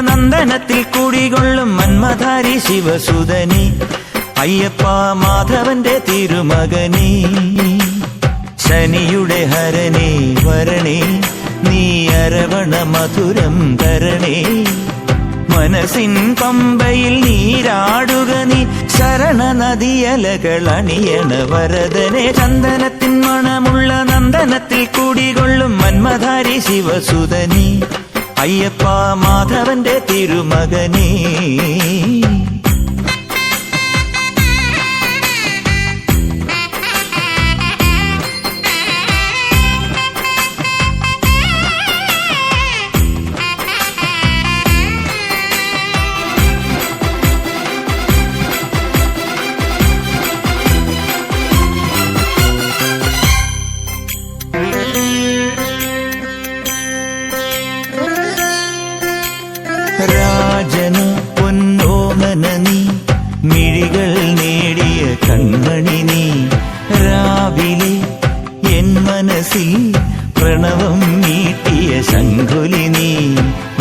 നന്ദനത്തിൽ കുടികൊള്ളും മന്മധാരി ശിവസുതനി അയ്യപ്പ മാധവന്റെ തിരുമകനീ. ശനിയുടെ ഹരനേ വരണേ, നീ അരവണ മധുരം തരണേ. മനസ്സിൻ പമ്പയിൽ നീരാടുക നീ, ശരണ നദിയലകൾ അണിയണ വരദനെ. ചന്ദനത്തിൻ മണമുള്ള നന്ദനത്തിൽ കുടികൊള്ളും മന്മധാരി ശിവസുതനി അയ്യപ്പ മാധവന്റെ തിരുമകനീ. രാജന് പൊന്നോമന നീ, മിഴികൾ നേടിയ കൺമണി നീ. രാവിലെ എൻ മനസ്സിൽ പ്രണവം നീട്ടിയ ശംഖുലി നീ.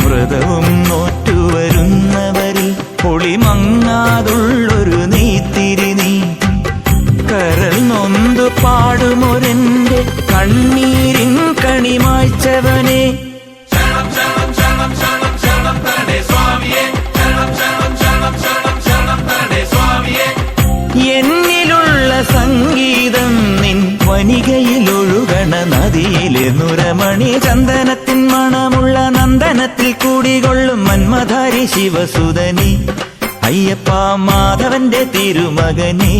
വ്രതവും നോറ്റുവരുന്നവരിൽ പൊളിമങ്ങാതുള്ളൊരു നീത്തിരി നീ. കരൾ നൊന്തു പാടുമൊരെന്റെ കണ്ണീരിൻ കണിമായ്ച്ചവനെ. എന്നിലുള്ള സംഗീതം നിൻ വനികയിലൊഴുകണ നദിയിലെ നുരമണി. ചന്ദനത്തിൻ മണമുള്ള നന്ദനത്തിൽ കൂടികൊള്ളും മന്മധാരി ശിവസുതനി അയ്യപ്പ മാധവന്റെ തിരുമകനീ.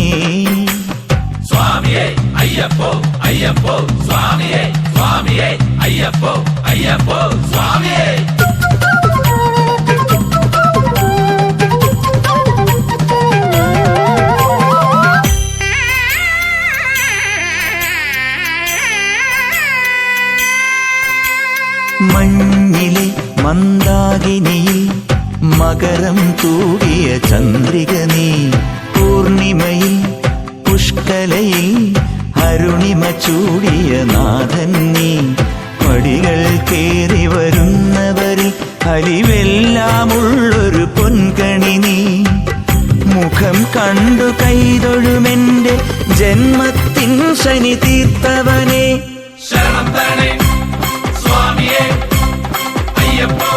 സ്വാമിയേ അയ്യപ്പോ അയ്യപ്പോ സ്വാമിയേ, സ്വാമിയേ അയ്യപ്പോ അയ്യപ്പോ സ്വാമിയേ. മഞ്ഞിലെ മന്ദാകിനിയിൽ മകരം തൂകിയ ചന്ദ്രിക നീ. പൂർണിമയിൽ പുഷ്കലയിൽ അരുണിമ ചൂടിയ നാഥൻ നീ. പടികൾ കേറി വരുന്നവരിൽ അലിവെല്ലാമുള്ളൊരു പൊൻകണി നീ. മുഖം കണ്ടു കൈതൊഴുമെന്റെ ജന്മത്തിൻ ശനി തീർത്തവനെ. ശരണം തരണേ സ്വാമിയേ അയ്യപ്പോ,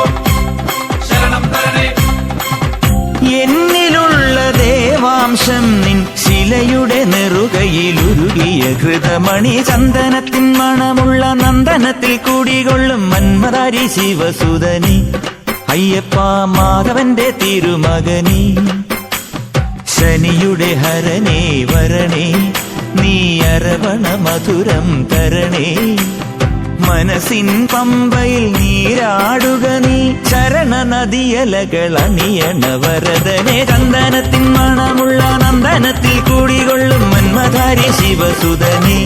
ശരണം തരണേ. എന്നിലുള്ള ദേവാംശം നിൻ ശിലയുടെ നെറുകയിലുരുകിയ ഹൃതമണി. ചന്ദനത്തിൻ മണമുള്ള നന്ദനത്തിൽ കൂടികൊള്ളും മന്മധാരി ശിവസുതനി അയ്യപ്പ മാധവന്റെ തിരുമകനീ. ശനിയുടെ ഹരനേ വരണേ, നീ അരവണ മധുരം തരണേ. മനസ്സിൻ പമ്പയിൽ നീരാടുക നീ, ശരണ നദിയലകൾ അണിയണ വരദനെ. ചന്ദനത്തിൻ മണമുള്ള നന്ദനത്തിൽ കൂടികൊള്ളും മന്മധാരി ശിവസുതനി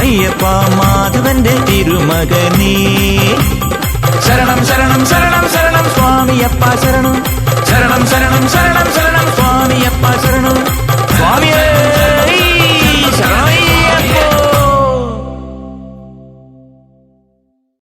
അയ്യപ്പ മാധവന്റെ തിരുമകനീ. ശരണം ശരണം ശരണം ശരണം സ്വാമിയപ്പ ശരണം, ശരണം ശരണം ശരണം ശരണം